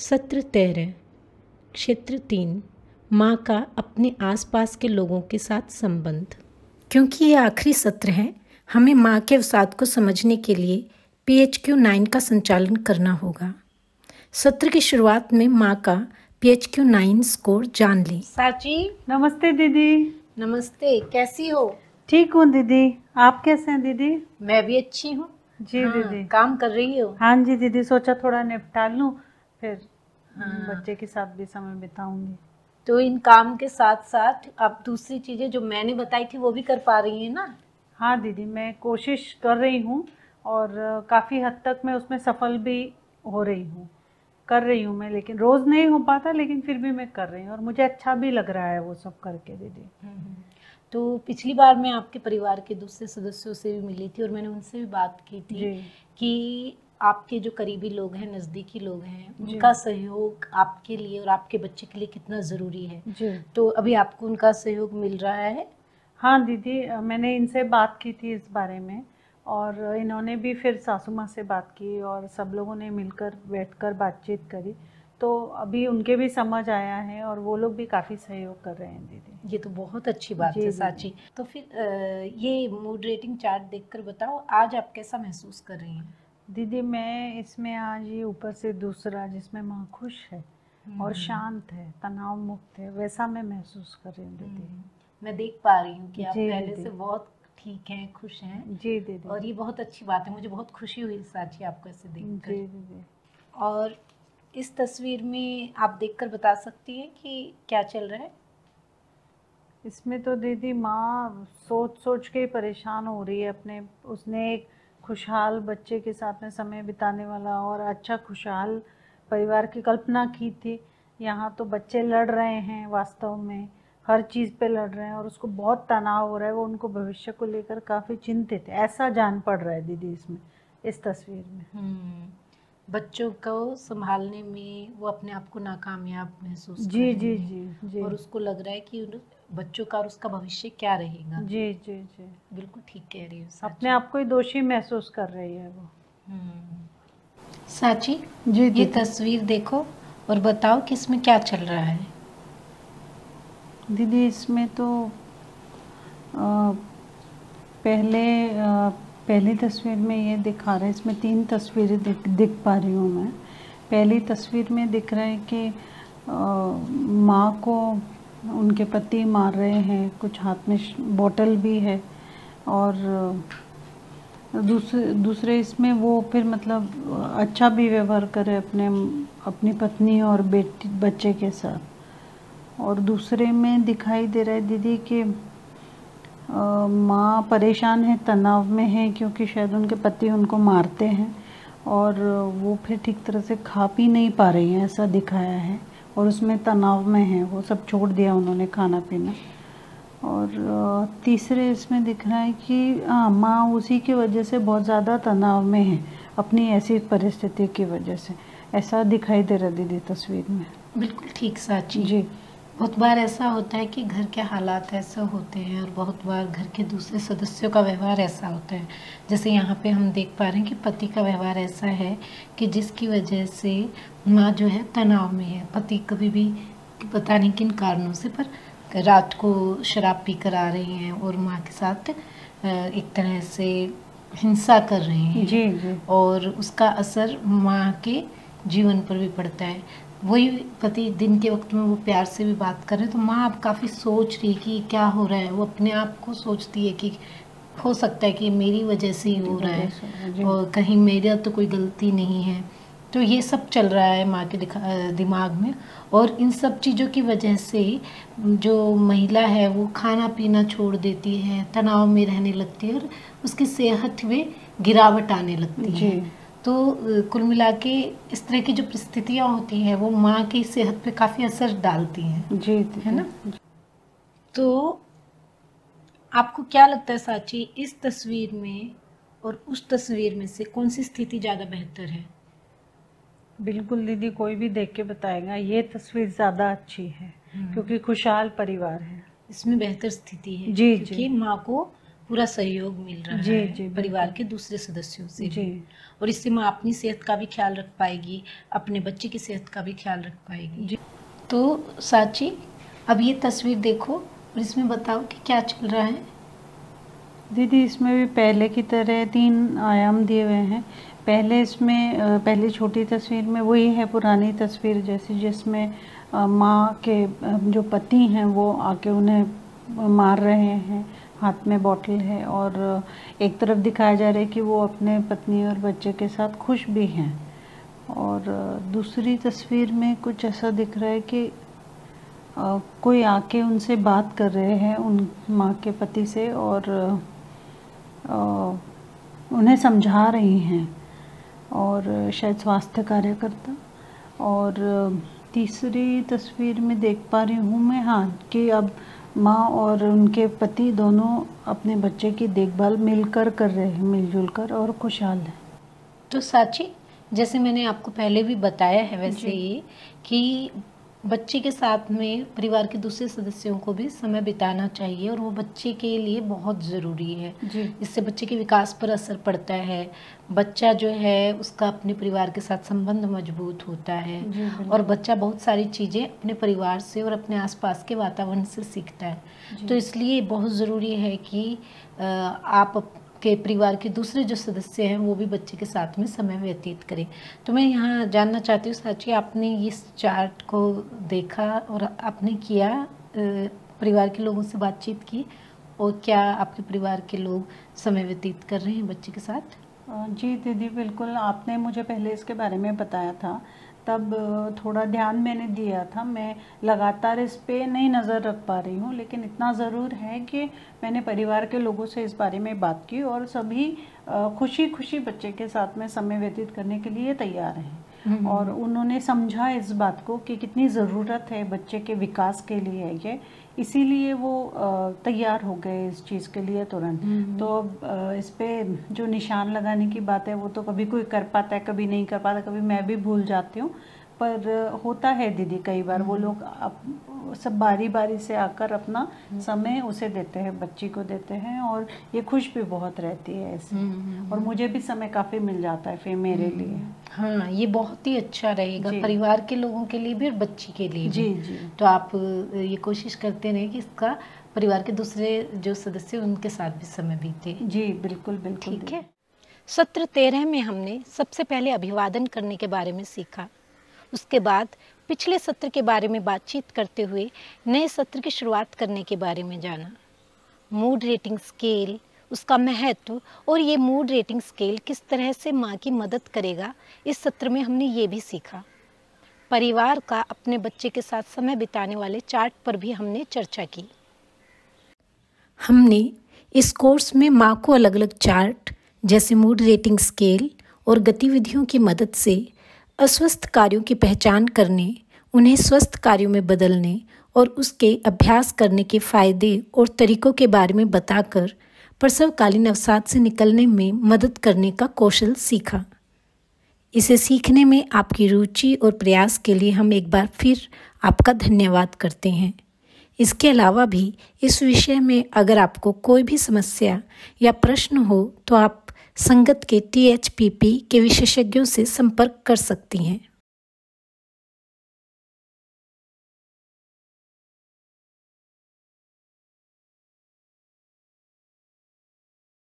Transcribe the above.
सत्र 13 क्षेत्र 3 माँ का अपने आसपास के लोगों के साथ संबंध। क्योंकि ये आखिरी सत्र है, हमें माँ के अवसाद को समझने के लिए PHQ 9 का संचालन करना होगा। सत्र की शुरुआत में माँ का PHQ 9 स्कोर जान लें। साची, नमस्ते दीदी। नमस्ते, कैसी हो? ठीक हूँ दीदी, आप कैसे हैं दीदी? मैं भी अच्छी हूँ। जी हाँ, दीदी। काम कर रही हो? हाँ जी दीदी, सोचा थोड़ा निपटा लूँ, फिर हाँ। बच्चे के साथ भी समय बिताऊंगी। तो इन काम के साथ साथ आप दूसरी चीजें जो मैंने बताई थी वो भी कर पा रही हैं ना? हाँ दीदी, मैं कोशिश कर रही हूँ और काफ़ी हद तक मैं उसमें सफल भी हो रही हूँ, कर रही हूँ मैं, लेकिन रोज़ नहीं हो पाता, लेकिन फिर भी मैं कर रही हूँ और मुझे अच्छा भी लग रहा है वो सब करके दीदी। तो पिछली बार मैं आपके परिवार के दूसरे सदस्यों से भी मिली थी और मैंने उनसे भी बात की थी जी कि आपके जो करीबी लोग हैं, नज़दीकी लोग हैं, उनका सहयोग आपके लिए और आपके बच्चे के लिए कितना ज़रूरी है। जी। तो अभी आपको उनका सहयोग मिल रहा है? हाँ दीदी, मैंने इनसे बात की थी इस बारे में और इन्होंने भी फिर सासू माँ से बात की और सब लोगों ने मिलकर बैठकर बातचीत करी, तो अभी उनके भी समझ आया है और वो लोग भी काफ़ी सहयोग कर रहे हैं दीदी। ये तो बहुत अच्छी बात है साची। तो फिर ये मूड रेटिंग चार्ट देखकर बताओ, आज आप कैसा महसूस कर रही हैं? दीदी, मैं इसमें आज ये ऊपर से दूसरा जिसमें माँ खुश है और शांत है, तनाव मुक्त है, वैसा मैं महसूस कर रही हूँ दीदी। मैं देख पा रही हूँ कि आप जी पहले दीदी। से बहुत ठीक हैं, खुश हैं। जी दीदी। और ये बहुत अच्छी बात है, मुझे बहुत खुशी हुई साची आपको ऐसे देखकर। जी दीदी। और इस तस्वीर में आप देखकर बता सकती हैं कि क्या चल रहा है? इसमें तो दीदी माँ सोच सोच के ही परेशान हो रही है अपने, उसने एक खुशहाल बच्चे के साथ में समय बिताने वाला और अच्छा खुशहाल परिवार की कल्पना की थी। यहाँ तो बच्चे लड़ रहे हैं, वास्तव में हर चीज़ पे लड़ रहे हैं और उसको बहुत तनाव हो रहा है, वो उनको भविष्य को लेकर काफ़ी चिंतित है, ऐसा जान पड़ रहा है दीदी इसमें, इस तस्वीर में। बच्चों को संभालने में वो अपने आप को नाकामयाब महसूस कर जी रही जी है। जी जी। और उसको लग रहा है कि बच्चों का और उसका भविष्य क्या रहेगा। जी जी जी, बिल्कुल ठीक कह रही हो अपने आप को ही दोषी महसूस कर रही है वो। साची जी ये तस्वीर देखो और बताओ कि इसमें क्या चल रहा है। दीदी, इसमें तो पहली तस्वीर में ये दिखा रहे हैं, इसमें 3 तस्वीरें दिख पा रही हूँ मैं। पहली तस्वीर में दिख रहा है कि माँ को उनके पति मार रहे हैं, कुछ हाथ में बोतल भी है और दूसरे इसमें वो फिर मतलब अच्छा भी व्यवहार करे अपनी पत्नी और बच्चे के साथ। और दूसरे में दिखाई दे रहा है दीदी कि माँ परेशान है, तनाव में है, क्योंकि शायद उनके पति उनको मारते हैं और वो फिर ठीक तरह से खा पी नहीं पा रही हैं, ऐसा दिखाया है और उसमें तनाव में है, वो सब छोड़ दिया उन्होंने खाना पीना। और तीसरे इसमें दिख रहा है कि माँ उसी की वजह से बहुत ज़्यादा तनाव में है, अपनी ऐसी परिस्थिति की वजह से, ऐसा दिखाई दे रहा दीदी तस्वीर में। बिल्कुल ठीक साची जी। बहुत बार ऐसा होता है कि घर के हालात ऐसे होते हैं और बहुत बार घर के दूसरे सदस्यों का व्यवहार ऐसा होता है। जैसे यहाँ पे हम देख पा रहे हैं कि पति का व्यवहार ऐसा है कि जिसकी वजह से माँ जो है तनाव में है। पति कभी भी पता नहीं किन कारणों से पर रात को शराब पी कर आ रहे हैं और माँ के साथ एक तरह से हिंसा कर रहे हैं। जी जी। और उसका असर माँ के जीवन पर भी पड़ता है। वही पति दिन के वक्त में वो प्यार से भी बात कर रहे हैं तो माँ अब काफ़ी सोच रही है कि क्या हो रहा है। वो अपने आप को सोचती है कि हो सकता है कि मेरी वजह से ही हो रहा है और कहीं मेरा तो कोई गलती नहीं है। तो ये सब चल रहा है माँ के दिमाग में और इन सब चीज़ों की वजह से जो महिला है वो खाना पीना छोड़ देती है, तनाव में रहने लगती है और उसकी सेहत में गिरावट आने लगती है। तो कुल मिला के इस तरह की जो परिस्थितियाँ होती हैं वो माँ की सेहत पे काफ़ी असर डालती हैं। जी है ना? तो आपको क्या लगता है साची, इस तस्वीर में और उस तस्वीर में से कौन सी स्थिति ज़्यादा बेहतर है? बिल्कुल दीदी, कोई भी देख के बताएगा ये तस्वीर ज़्यादा अच्छी है, क्योंकि खुशहाल परिवार है, इसमें बेहतर स्थिति है। जी क्योंकि माँ को पूरा सहयोग मिल रहा जी, है जी, परिवार बिल्कुल। के दूसरे सदस्यों से जी। भी। और इससे माँ अपनी सेहत का भी ख्याल रख पाएगी, अपने बच्चे की सेहत का भी ख्याल रख पाएगी। जी। तो साची, अब ये तस्वीर देखो और इसमें बताओ कि क्या चल रहा है। दीदी इसमें भी पहले की तरह 3 आयाम दिए हुए हैं। पहले इसमें पहली छोटी तस्वीर में वही है पुरानी तस्वीर जैसी, जिसमें माँ के जो पति हैं वो आके उन्हें मार रहे हैं, हाथ में बॉटल है, और एक तरफ दिखाया जा रहा है कि वो अपने पत्नी और बच्चे के साथ खुश भी हैं। और दूसरी तस्वीर में कुछ ऐसा दिख रहा है कि कोई आके उनसे बात कर रहे हैं, उन माँ के पति से, और उन्हें समझा रही हैं, और शायद स्वास्थ्य कार्यकर्ता। और तीसरी तस्वीर में देख पा रही हूँ मैं, हाँ, कि अब माँ और उनके पति दोनों अपने बच्चे की देखभाल मिलकर कर रहे हैं, मिलजुल कर, और खुशहाल हैं। तो साची, जैसे मैंने आपको पहले भी बताया है वैसे ही कि बच्चे के साथ में परिवार के दूसरे सदस्यों को भी समय बिताना चाहिए, और वो बच्चे के लिए बहुत ज़रूरी है। जी। इससे बच्चे के विकास पर असर पड़ता है। बच्चा जो है उसका अपने परिवार के साथ संबंध मजबूत होता है, और बच्चा बहुत सारी चीज़ें अपने परिवार से और अपने आसपास के वातावरण से सीखता है। तो इसलिए बहुत ज़रूरी है कि आप के परिवार के दूसरे जो सदस्य हैं वो भी बच्चे के साथ में समय व्यतीत करें। तो मैं यहाँ जानना चाहती हूँ साची, आपने इस चार्ट को देखा और आपने किया, परिवार के लोगों से बातचीत की, और क्या आपके परिवार के लोग समय व्यतीत कर रहे हैं बच्चे के साथ? जी दीदी, बिल्कुल। आपने मुझे पहले इसके बारे में बताया था, तब थोड़ा ध्यान मैंने दिया था। मैं लगातार इस पे नहीं नज़र रख पा रही हूँ, लेकिन इतना ज़रूर है कि मैंने परिवार के लोगों से इस बारे में बात की, और सभी खुशी खुशी बच्चे के साथ में समय व्यतीत करने के लिए तैयार हैं। और उन्होंने समझा इस बात को कि कितनी ज़रूरत है बच्चे के विकास के लिए ये, इसीलिए वो तैयार हो गए इस चीज़ के लिए तुरंत। तो इस पे जो निशान लगाने की बात है वो तो कभी कोई कर पाता है, कभी नहीं कर पाता, कभी मैं भी भूल जाती हूँ, पर होता है दीदी कई बार। वो लोग सब बारी बारी से आकर अपना समय उसे देते हैं, बच्ची को देते हैं, और ये खुश भी बहुत रहती है ऐसे। और मुझे भी समय काफ़ी मिल जाता है फिर मेरे लिए। हाँ, ये बहुत ही अच्छा रहेगा परिवार के लोगों के लिए भी और बच्ची के लिए भी। जी जी। तो आप ये कोशिश करते रहें कि इसका परिवार के दूसरे जो सदस्य उनके साथ भी समय बीते। जी बिल्कुल बिल्कुल। ठीक है। सत्र 13 में हमने सबसे पहले अभिवादन करने के बारे में सीखा। उसके बाद पिछले सत्र के बारे में बातचीत करते हुए नए सत्र की शुरुआत करने के बारे में जाना। मूड रेटिंग स्केल, उसका महत्व, और ये मूड रेटिंग स्केल किस तरह से माँ की मदद करेगा, इस सत्र में हमने ये भी सीखा। परिवार का अपने बच्चे के साथ समय बिताने वाले चार्ट पर भी हमने चर्चा की। हमने इस कोर्स में माँ को अलग अलग चार्ट जैसे मूड रेटिंग स्केल और गतिविधियों की मदद से अस्वस्थ कार्यों की पहचान करने, उन्हें स्वस्थ कार्यों में बदलने और उसके अभ्यास करने के फायदे और तरीकों के बारे में बताकर प्रसवकालीन अवसाद से निकलने में मदद करने का कौशल सीखा। इसे सीखने में आपकी रुचि और प्रयास के लिए हम एक बार फिर आपका धन्यवाद करते हैं। इसके अलावा भी इस विषय में अगर आपको कोई भी समस्या या प्रश्न हो तो आप संगत के THPP के विशेषज्ञों से संपर्क कर सकती हैं।